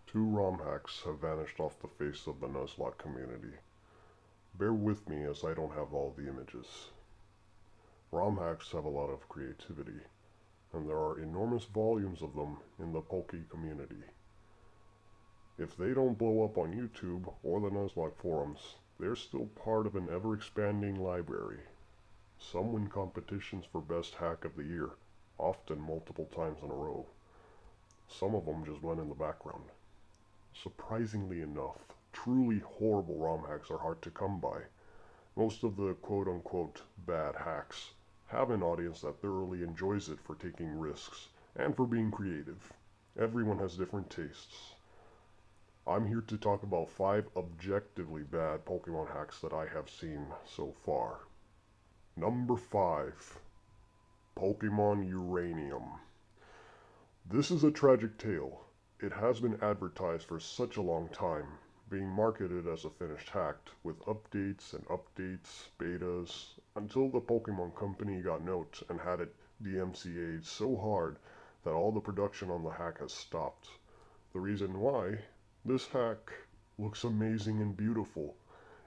Two ROM hacks have vanished off the face of the Nuzlocke community. Bear with me as I don't have all the images. ROM hacks have a lot of creativity, and there are enormous volumes of them in the Poke community. If they don't blow up on YouTube or the Nuzlocke forums, they're still part of an ever-expanding library. Some win competitions for best hack of the year, often multiple times in a row. Some of them just went in the background. Surprisingly enough, truly horrible ROM hacks are hard to come by. Most of the quote-unquote bad hacks have an audience that thoroughly enjoys it for taking risks and for being creative. Everyone has different tastes. I'm here to talk about 5 objectively bad Pokemon hacks that I have seen so far. Number 5. Pokemon Uranium. This is a tragic tale. It has been advertised for such a long time, being marketed as a finished hack, with updates and updates, betas, until the Pokemon Company got note and had it DMCA'd so hard that all the production on the hack has stopped. The reason why? This hack looks amazing and beautiful.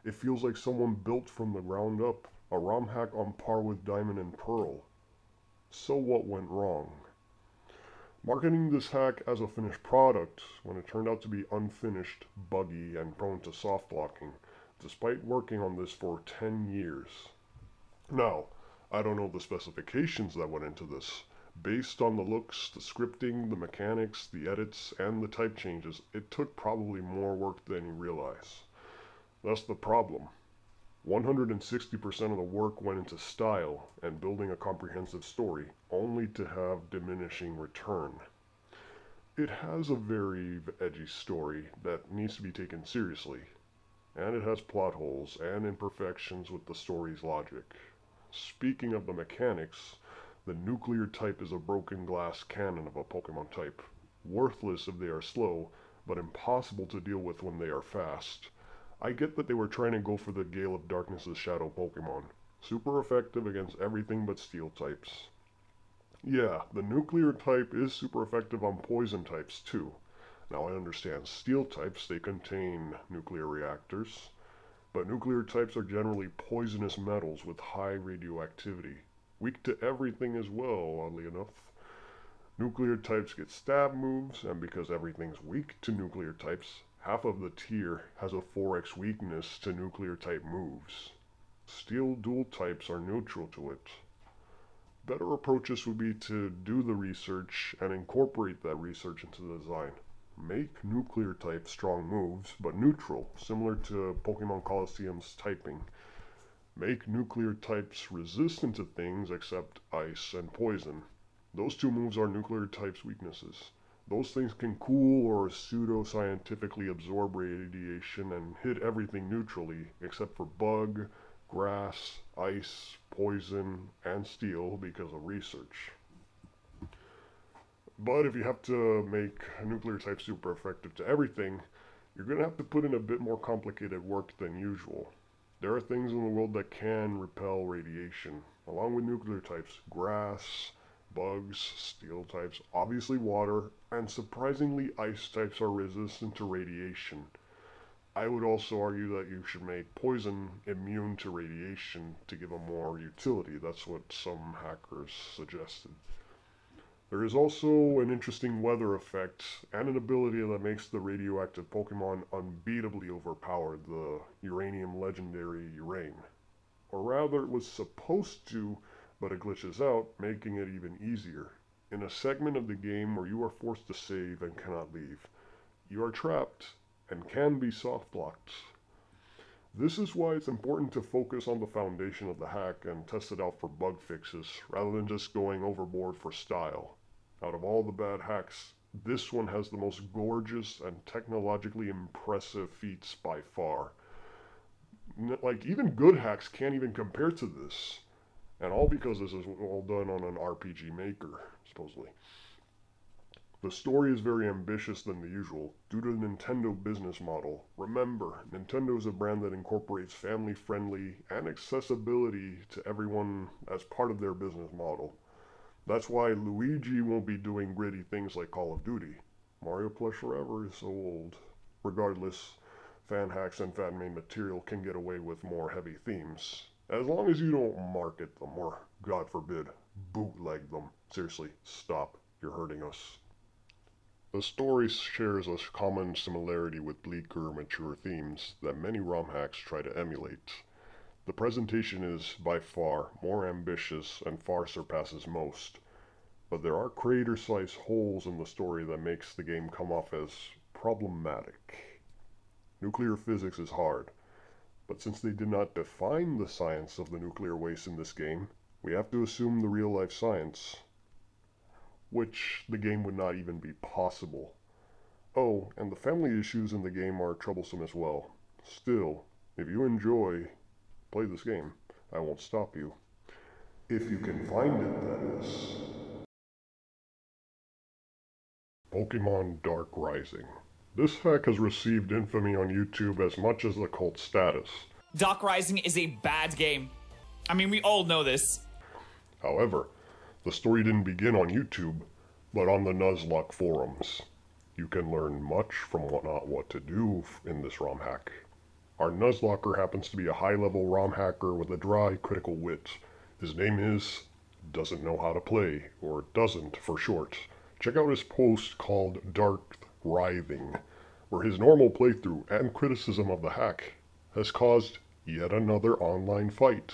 It feels like someone built from the ground up, a ROM hack on par with Diamond and Pearl. So what went wrong? Marketing this hack as a finished product when it turned out to be unfinished, buggy, and prone to soft locking, despite working on this for 10 years. Now, I don't know the specifications that went into this. Based on the looks, the scripting, the mechanics, the edits, and the type changes, it took probably more work than you realize. That's the problem. 160% of the work went into style and building a comprehensive story, only to have diminishing return. It has a very edgy story that needs to be taken seriously, and it has plot holes and imperfections with the story's logic. Speaking of the mechanics, the nuclear type is a broken glass cannon of a Pokemon type. Worthless if they are slow, but impossible to deal with when they are fast. I get that they were trying to go for the Gale of Darkness' shadow Pokemon. Super effective against everything but steel types. Yeah, the nuclear type is super effective on poison types too. Now I understand steel types, they contain nuclear reactors, but nuclear types are generally poisonous metals with high radioactivity. Weak to everything as well, oddly enough. Nuclear types get stab moves, and because everything's weak to nuclear types, half of the tier has a 4x weakness to nuclear type moves. Steel dual types are neutral to it. Better approaches would be to do the research and incorporate that research into the design. Make nuclear type strong moves, but neutral, similar to Pokemon Colosseum's typing. Make nuclear types resistant to things except ice and poison. Those two moves are nuclear types' weaknesses. Those things can cool or pseudo-scientifically absorb radiation and hit everything neutrally except for bug, grass, ice, poison, and steel because of research. But if you have to make a nuclear type super effective to everything, you're going to have to put in a bit more complicated work than usual. There are things in the world that can repel radiation, along with nuclear types, grass, bugs, steel types, obviously water, and surprisingly ice types are resistant to radiation. I would also argue that you should make poison immune to radiation to give them more utility. That's what some hackers suggested. There is also an interesting weather effect and an ability that makes the radioactive Pokemon unbeatably overpowered, the Uranium legendary Urain. Or rather, it was supposed to, but it glitches out, making it even easier. In a segment of the game where you are forced to save and cannot leave, you are trapped and can be soft locked. This is why it's important to focus on the foundation of the hack and test it out for bug fixes, rather than just going overboard for style. Out of all the bad hacks, this one has the most gorgeous and technologically impressive feats by far. Like, even good hacks can't even compare to this. And all because this is all done on an RPG Maker, supposedly. The story is very ambitious than the usual, due to the Nintendo business model. Remember, Nintendo is a brand that incorporates family-friendly and accessibility to everyone as part of their business model. That's why Luigi won't be doing gritty things like Call of Duty. Mario Plush Forever is so old. Regardless, fan hacks and fan-made material can get away with more heavy themes, as long as you don't market them or, God forbid, bootleg them. Seriously, stop. You're hurting us. The story shares a common similarity with bleaker, mature themes that many ROM hacks try to emulate. The presentation is, by far, more ambitious and far surpasses most, but there are creator-sized holes in the story that makes the game come off as problematic. Nuclear physics is hard, but since they did not define the science of the nuclear waste in this game, we have to assume the real-life science, which the game would not even be possible. Oh, and the family issues in the game are troublesome as well. Still, if you enjoy, play this game. I won't stop you. If you can find it, that is. Pokemon Dark Rising. This hack has received infamy on YouTube as much as the cult status. Dark Rising is a bad game. I mean, we all know this. However, the story didn't begin on YouTube, but on the Nuzlocke forums. You can learn much from what to do in this ROM hack. Our Nuzlocker happens to be a high-level ROM hacker with a dry, critical wit. His name is Doesn't Know How to Play, or Doesn't for short. Check out his post called Dark Writhing, where his normal playthrough and criticism of the hack has caused yet another online fight.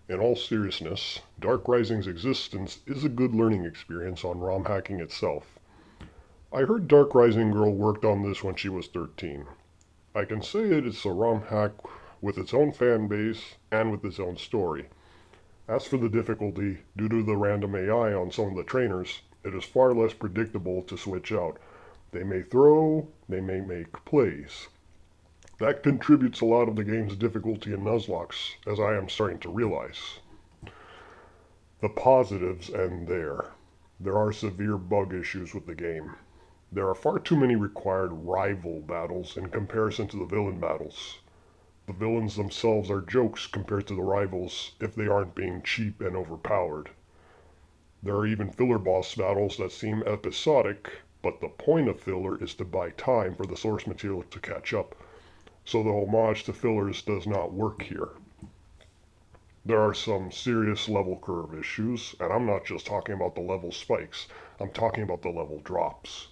In all seriousness, Dark Rising's existence is a good learning experience on ROM hacking itself. I heard Dark Rising Girl worked on this when she was 13. I can say it's a ROM hack with its own fan base and with its own story. As for the difficulty, due to the random AI on some of the trainers, it is far less predictable to switch out. They may throw, they may make plays. That contributes a lot of the game's difficulty in Nuzlocke, as I am starting to realize. The positives end there. There are severe bug issues with the game. There are far too many required rival battles in comparison to the villain battles. The villains themselves are jokes compared to the rivals if they aren't being cheap and overpowered. There are even filler boss battles that seem episodic, but the point of filler is to buy time for the source material to catch up, so the homage to fillers does not work here. There are some serious level curve issues, and I'm not just talking about the level spikes, I'm talking about the level drops.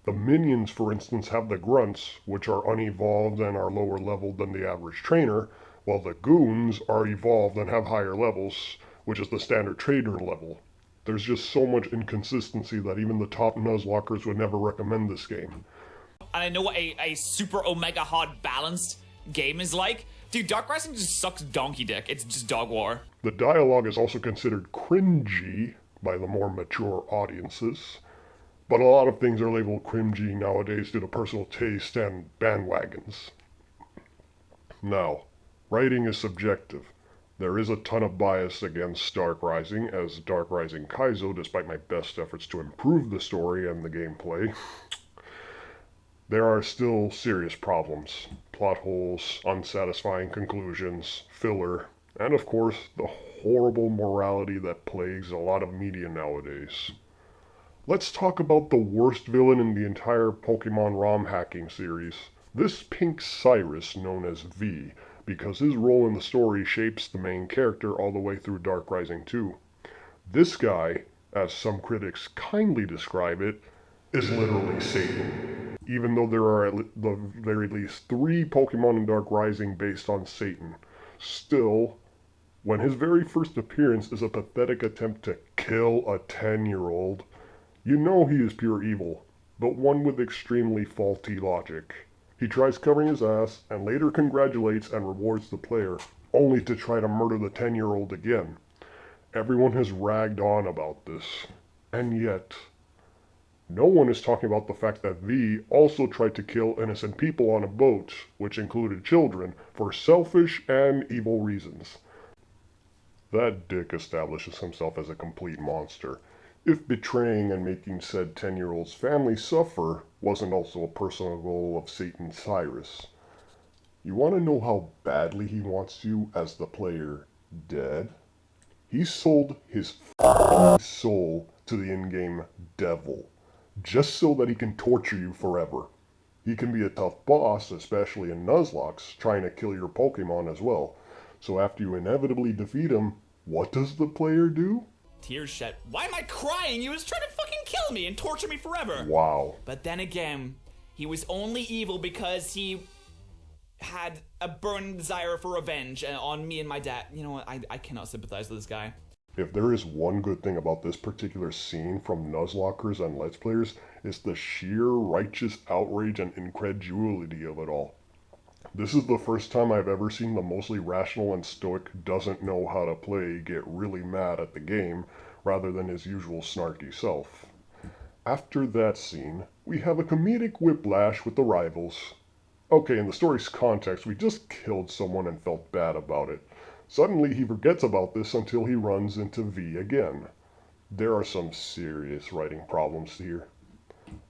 The minions, for instance, have the grunts, which are unevolved and are lower leveled than the average trainer, while the goons are evolved and have higher levels, which is the standard trainer level. There's just so much inconsistency that even the top Nuzlockers would never recommend this game. And I know what a super omega hard balanced game is like. Dude, Dark Rising just sucks donkey dick. It's just dog war. The dialogue is also considered cringy by the more mature audiences. But a lot of things are labeled cringy nowadays due to personal taste and bandwagons. Now, writing is subjective. There is a ton of bias against Dark Rising, as Dark Rising Kaizo, despite my best efforts to improve the story and the gameplay, there are still serious problems. Plot holes, unsatisfying conclusions, filler, and of course, the horrible morality that plagues a lot of media nowadays. Let's talk about the worst villain in the entire Pokemon ROM hacking series. This pink Cyrus, known as V, because his role in the story shapes the main character all the way through Dark Rising 2. This guy, as some critics kindly describe it, is literally Satan. Even though there are at the very least 3 Pokemon in Dark Rising based on Satan. Still, when his very first appearance is a pathetic attempt to kill a 10-year-old, you know he is pure evil, but one with extremely faulty logic. He tries covering his ass and later congratulates and rewards the player, only to try to murder the 10-year-old again. Everyone has ragged on about this, and yet no one is talking about the fact that V also tried to kill innocent people on a boat, which included children, for selfish and evil reasons. That dick establishes himself as a complete monster. If betraying and making said 10-year-old's family suffer wasn't also a personal goal of Satan Cyrus. You want to know how badly he wants you as the player dead? He sold his soul to the in-game devil. just so that he can torture you forever. He can be a tough boss, especially in Nuzlocke, trying to kill your Pokemon as well. So after you inevitably defeat him, what does the player do? Tears shed. Why am I crying? He was trying to fucking kill me and torture me forever. Wow. But then again, he was only evil because he had a burning desire for revenge on me and my dad. You know what? I cannot sympathize with this guy. If there is one good thing about this particular scene from Nuzlockers and Let's Players, it's the sheer righteous outrage and incredulity of it all. This is the first time I've ever seen the mostly rational and stoic doesn't know how to play get really mad at the game rather than his usual snarky self. After that scene, we have a comedic whiplash with the rivals. Okay, in the story's context, we just killed someone and felt bad about it. Suddenly he forgets about this until he runs into V again. There are some serious writing problems here.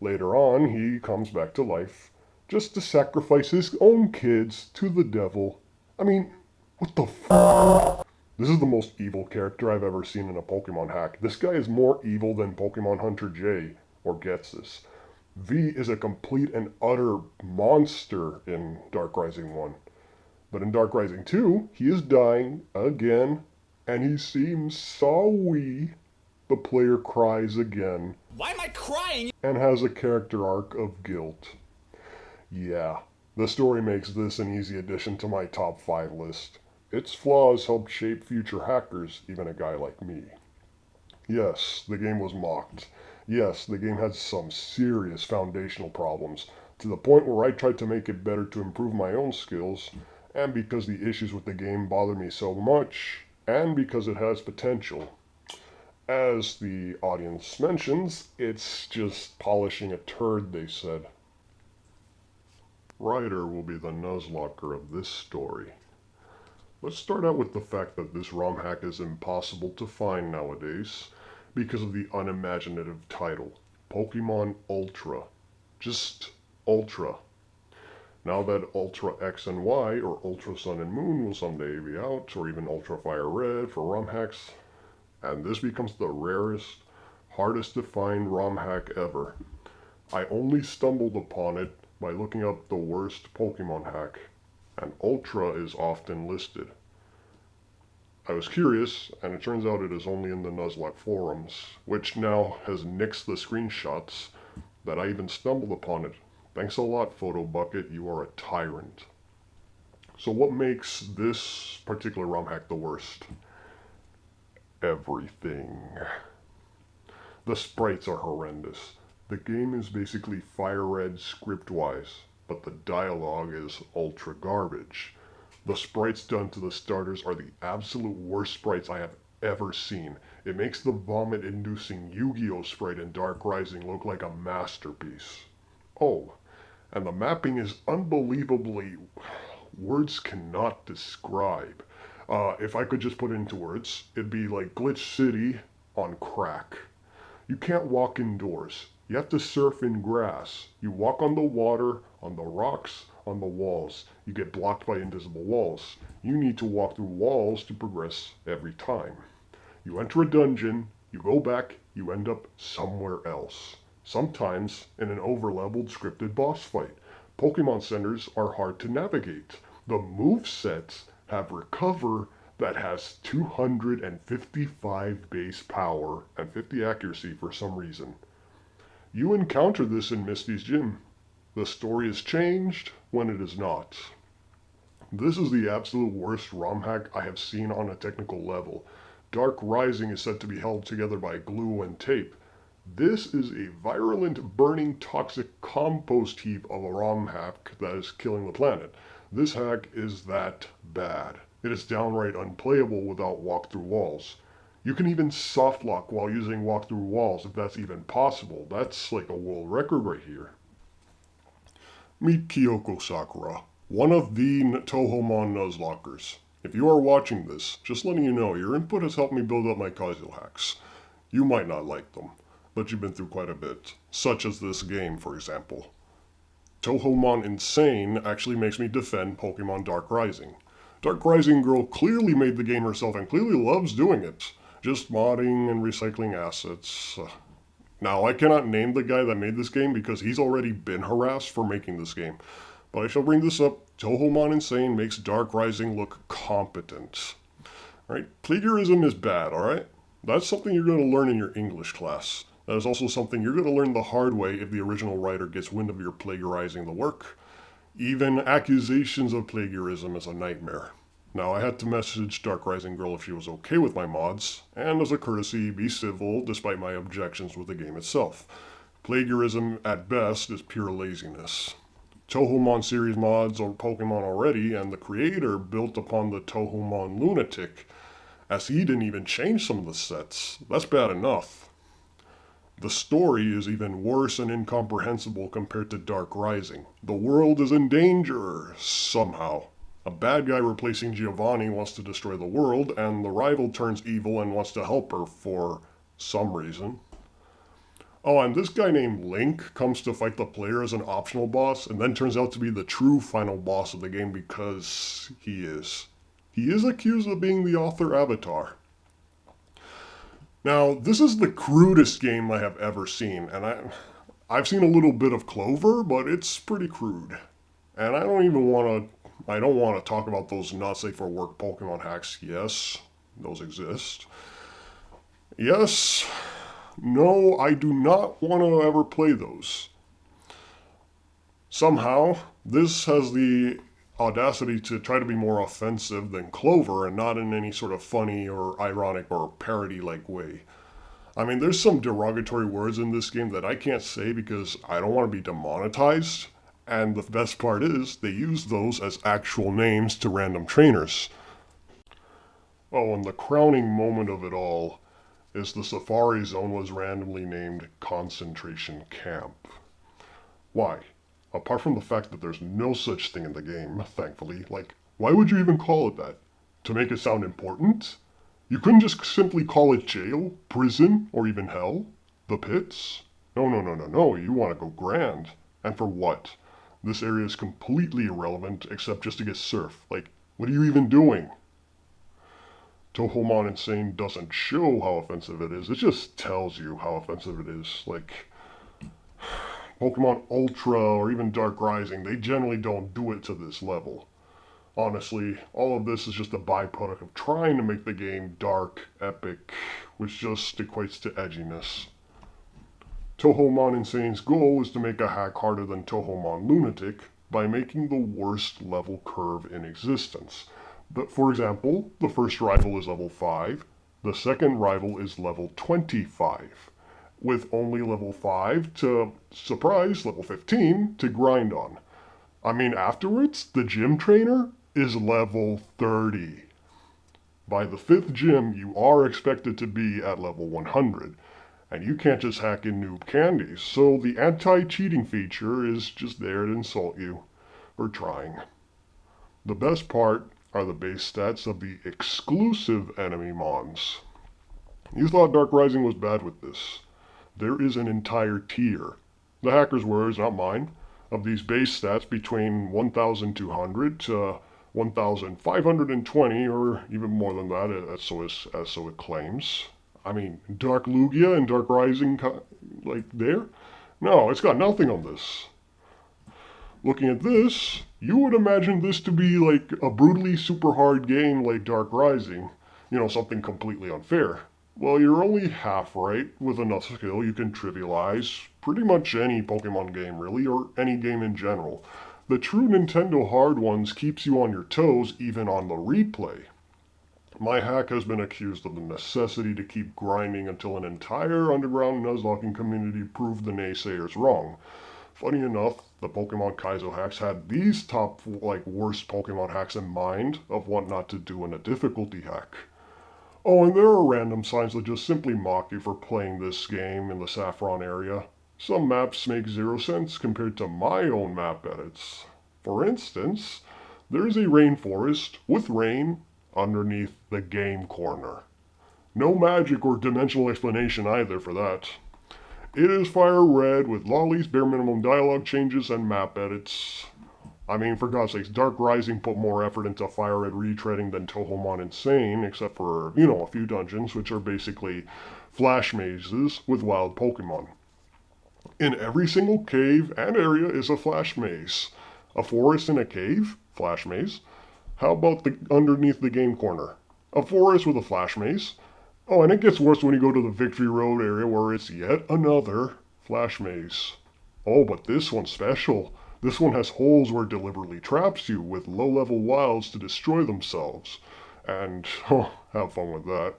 Later on, he comes back to life, just to sacrifice his own kids to the devil. I mean, what the f***? This is the most evil character I've ever seen in a Pokemon hack. This guy is more evil than Pokemon Hunter J, or gets this. V is a complete and utter monster in Dark Rising 1. But in Dark Rising 2, he is dying again, and he seems sorry. The player cries again. Why am I crying? And has a character arc of guilt. Yeah, the story makes this an easy addition to my top 5 list. Its flaws help shape future hackers, even a guy like me. Yes, the game was mocked. Yes, the game had some serious foundational problems, to the point where I tried to make it better to improve my own skills, and because the issues with the game bother me so much, and because it has potential. As the audience mentions, it's just polishing a turd, they said. Rhyder will be the Nuzlocker of this story. Let's start out with the fact that this ROM hack is impossible to find nowadays because of the unimaginative title, Pokemon Ultra. Just Ultra. Now that Ultra X and Y, or Ultra Sun and Moon, will someday be out, or even Ultra Fire Red for ROM hacks, and this becomes the rarest, hardest to find ROM hack ever. I only stumbled upon it by looking up the worst Pokemon hack, and Ultra is often listed. I was curious, and it turns out it is only in the Nuzlocke forums, which now has nixed the screenshots that I even stumbled upon it. Thanks a lot, Photo Bucket, you are a tyrant. So what makes this particular ROM hack the worst? Everything. The sprites are horrendous. The game is basically Fire Red script-wise, but the dialogue is ultra garbage. The sprites done to the starters are the absolute worst sprites I have ever seen. It makes the vomit-inducing Yu-Gi-Oh sprite in Dark Rising look like a masterpiece. Oh, and the mapping is unbelievably... words cannot describe. If I could just put it into words, it'd be like Glitch City on crack. You can't walk indoors. You have to surf in grass. You walk on the water, on the rocks, on the walls. You get blocked by invisible walls. You need to walk through walls to progress every time. You enter a dungeon, you go back, you end up somewhere else. Sometimes in an over-leveled scripted boss fight. Pokemon centers are hard to navigate. The movesets have Recover that has 255 base power and 50 accuracy for some reason. You encounter this in Misty's gym. The story is changed when it is not. This is the absolute worst ROM hack I have seen on a technical level. Dark Rising is said to be held together by glue and tape. This is a virulent, burning, toxic compost heap of a ROM hack that is killing the planet. This hack is that bad. It is downright unplayable without walk-through walls. You can even softlock while using walk-through walls if that's even possible. That's like a world record right here. Meet Kyoko Sakura, one of the Touhoumon Nuzlockers. If you are watching this, just letting you know, your input has helped me build up my Kaiju hacks. You might not like them, but you've been through quite a bit, such as this game, for example. Touhoumon Insane actually makes me defend Pokemon Dark Rising. Dark Rising girl clearly made the game herself and clearly loves doing it. Just modding and recycling assets. Now, I cannot name the guy that made this game because he's already been harassed for making this game. But I shall bring this up. Touhoumon Insane makes Dark Rising look competent. Alright, plagiarism is bad, alright? That's something you're going to learn in your English class. That is also something you're going to learn the hard way if the original writer gets wind of your plagiarizing the work. Even accusations of plagiarism is a nightmare. Now, I had to message Dark Rising Girl if she was okay with my mods, and as a courtesy, be civil despite my objections with the game itself. Plagiarism, at best, is pure laziness. Touhoumon series mods are Pokemon already, and the creator built upon the Touhoumon lunatic, as he didn't even change some of the sets. That's bad enough. The story is even worse and incomprehensible compared to Dark Rising. The world is in danger, somehow. A bad guy replacing Giovanni wants to destroy the world, and the rival turns evil and wants to help her for some reason. Oh, and this guy named Link comes to fight the player as an optional boss, and then turns out to be the true final boss of the game because he is. He is accused of being the author avatar. Now, this is the crudest game I have ever seen, and I've seen a little bit of Clover, but it's pretty crude. And I don't want to talk about those not safe for work Pokemon hacks. Yes, those exist. Yes, no, I do not want to ever play those. Somehow, this has the audacity to try to be more offensive than Clover, and not in any sort of funny or ironic or parody-like way. I mean, there's some derogatory words in this game that I can't say because I don't want to be demonetized, and the best part is, they use those as actual names to random trainers. Oh, and the crowning moment of it all is the Safari Zone was randomly named Concentration Camp. Why? Apart from the fact that there's no such thing in the game, thankfully, like, why would you even call it that? To make it sound important? You couldn't just simply call it jail, prison, or even hell? The pits? No, you want to go grand. And for what? This area is completely irrelevant except just to get surf. Like, what are you even doing? Touhoumon Insane doesn't show how offensive it is, it just tells you how offensive it is. Like, Pokemon Ultra or even Dark Rising, they generally don't do it to this level. Honestly, all of this is just a byproduct of trying to make the game dark, epic, which just equates to edginess. Touhoumon Insane's goal is to make a hack harder than Touhoumon Lunatic by making the worst level curve in existence. But for example, the first rival is level 5, the second rival is level 25. With only level 5 to, surprise, level 15 to grind on. I mean, afterwards, the gym trainer is level 30. By the 5th gym, you are expected to be at level 100, and you can't just hack in noob candies, so the anti-cheating feature is just there to insult you for trying. The best part are the base stats of the exclusive enemy mons. You thought Dark Rising was bad with this. There is an entire tier, the hacker's words, not mine, of these base stats between 1,200 to 1,520, or even more than that, so it claims. I mean, Dark Lugia and Dark Rising, like, there? No, it's got nothing on this. Looking at this, you would imagine this to be like a brutally super hard game like Dark Rising. You know, something completely unfair. Well, you're only half right. With enough skill, you can trivialize pretty much any Pokemon game, really, or any game in general. The true Nintendo hard ones keeps you on your toes even on the replay. My hack has been accused of the necessity to keep grinding until an entire underground Nuzlocking community proved the naysayers wrong. Funny enough, the Pokemon Kaizo hacks had these top, worst Pokemon hacks in mind of what not to do in a difficulty hack. Oh, and there are random signs that just simply mock you for playing this game in the Saffron area. Some maps make 0 sense compared to my own map edits. For instance, there is a rainforest with rain underneath the game corner. No magic or dimensional explanation either for that. It is fire red with lollies, bare minimum dialogue changes, and map edits. I mean, for God's sakes, Dark Rising put more effort into fire red retreading than Touhoumon Insane, except for, a few dungeons, which are basically flash mazes with wild Pokemon. In every single cave and area is a flash maze. A forest in a cave? Flash maze. How about underneath the game corner? A forest with a flash maze. Oh, and it gets worse when you go to the Victory Road area where it's yet another flash maze. Oh, but this one's special. This one has holes where it deliberately traps you with low-level wilds to destroy themselves. And, have fun with that.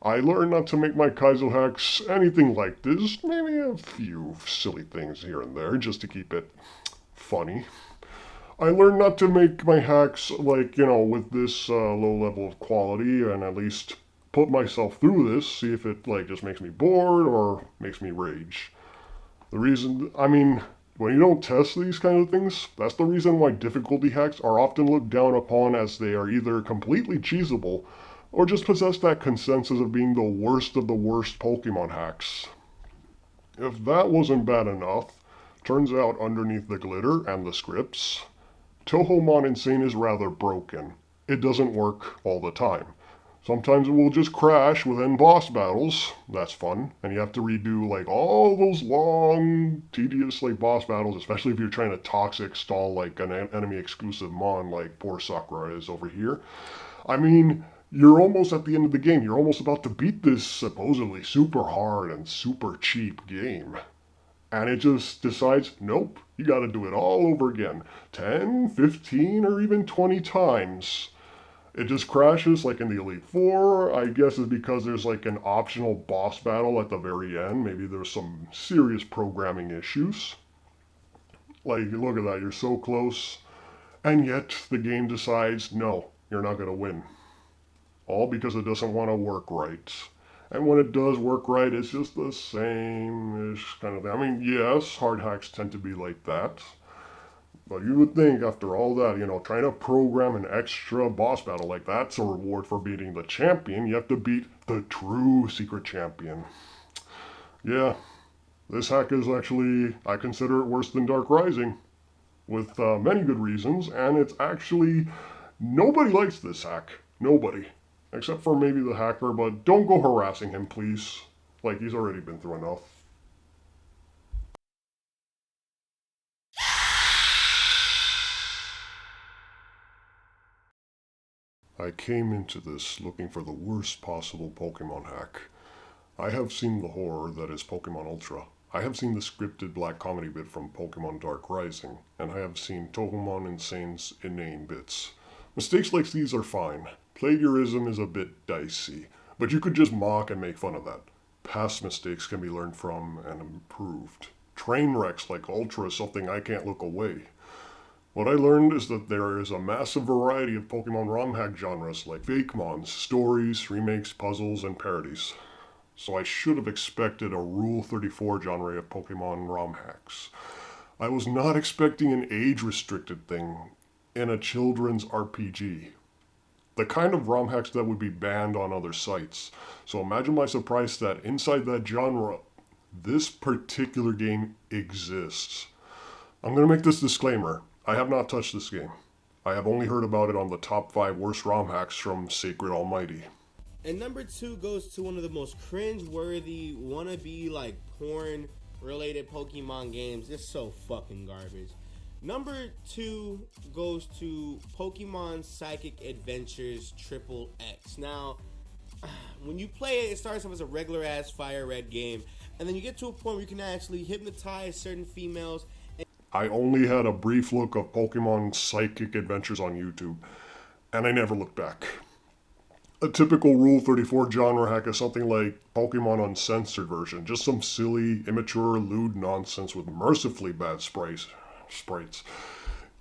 I learned not to make my Kaizo hacks anything like this, maybe a few silly things here and there, just to keep it funny. I learned not to make my hacks, with this low level of quality, and at least put myself through this, see if it, just makes me bored or makes me rage. When you don't test these kind of things, that's the reason why difficulty hacks are often looked down upon, as they are either completely cheesable or just possess that consensus of being the worst of the worst Pokemon hacks. If that wasn't bad enough, turns out underneath the glitter and the scripts, Touhoumon Insane is rather broken. It doesn't work all the time. Sometimes it will just crash within boss battles. That's fun. And you have to redo all those long, tedious boss battles, especially if you're trying to toxic stall an enemy exclusive mon like poor Sakura is over here. You're almost at the end of the game. You're almost about to beat this supposedly super hard and super cheap game. And it just decides, nope, you gotta do it all over again. 10, 15, or even 20 times. It just crashes in the Elite Four. I guess it's because there's an optional boss battle at the very end. Maybe there's some serious programming issues. Look at that, you're so close. And yet the game decides, no, you're not gonna win. All because it doesn't want to work right. And when it does work right, it's just the same-ish kind of thing. Yes, hard hacks tend to be like that. But you would think after all that, trying to program an extra boss battle that's a reward for beating the champion. You have to beat the true secret champion. Yeah, this hack is actually, I consider it worse than Dark Rising. With many good reasons, and it's actually, nobody likes this hack. Nobody. Except for maybe the hacker, but don't go harassing him, please. He's already been through enough. I came into this looking for the worst possible Pokemon hack. I have seen the horror that is Pokemon Ultra. I have seen the scripted black comedy bit from Pokemon Dark Rising, and I have seen Touhoumon Insane's inane bits. Mistakes like these are fine. Plagiarism is a bit dicey, but you could just mock and make fun of that. Past mistakes can be learned from and improved. Train wrecks like Ultra is something I can't look away. What I learned is that there is a massive variety of Pokemon Romhack genres like Fakemons, stories, remakes, puzzles, and parodies. So I should have expected a Rule 34 genre of Pokemon Romhacks. I was not expecting an age-restricted thing in a children's RPG. The kind of ROM hacks that would be banned on other sites. So imagine my surprise that inside that genre, this particular game exists. I'm going to make this disclaimer. I have not touched this game. I have only heard about it on the top 5 worst ROM hacks from SacredAlmighty. And number 2 goes to one of the most cringe-worthy, wannabe, porn-related Pokemon games. It's so fucking garbage. Number 2 goes to Pokemon Psychic Adventures Triple X. Now, when you play it, it starts off as a regular-ass Fire Red game, and then you get to a point where you can actually hypnotize certain females. I only had a brief look of Pokemon Psychic Adventures on YouTube, and I never looked back. A typical Rule 34 genre hack is something like Pokemon Uncensored version, just some silly, immature, lewd nonsense with mercifully bad sprites.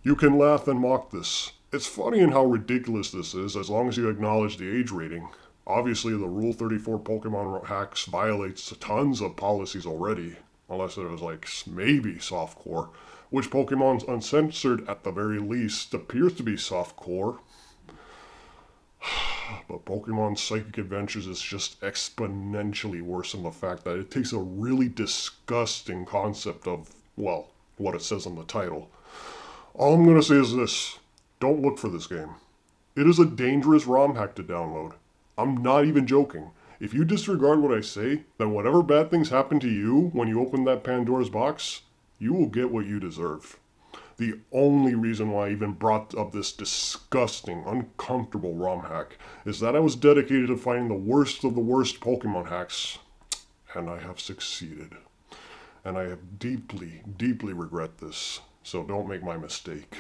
You can laugh and mock this. It's funny in how ridiculous this is, as long as you acknowledge the age rating. Obviously, the Rule 34 Pokemon hacks violates tons of policies already, unless it was maybe softcore, which Pokemon's Uncensored at the very least appears to be softcore. But Pokemon Psychic Adventures is just exponentially worse in the fact that it takes a really disgusting concept of, what it says in the title. All I'm going to say is this. Don't look for this game. It is a dangerous ROM hack to download. I'm not even joking. If you disregard what I say, then whatever bad things happen to you when you open that Pandora's box, you will get what you deserve. The only reason why I even brought up this disgusting, uncomfortable ROM hack is that I was dedicated to finding the worst of the worst Pokemon hacks, and I have succeeded. And I have deeply, deeply regret this, so don't make my mistake.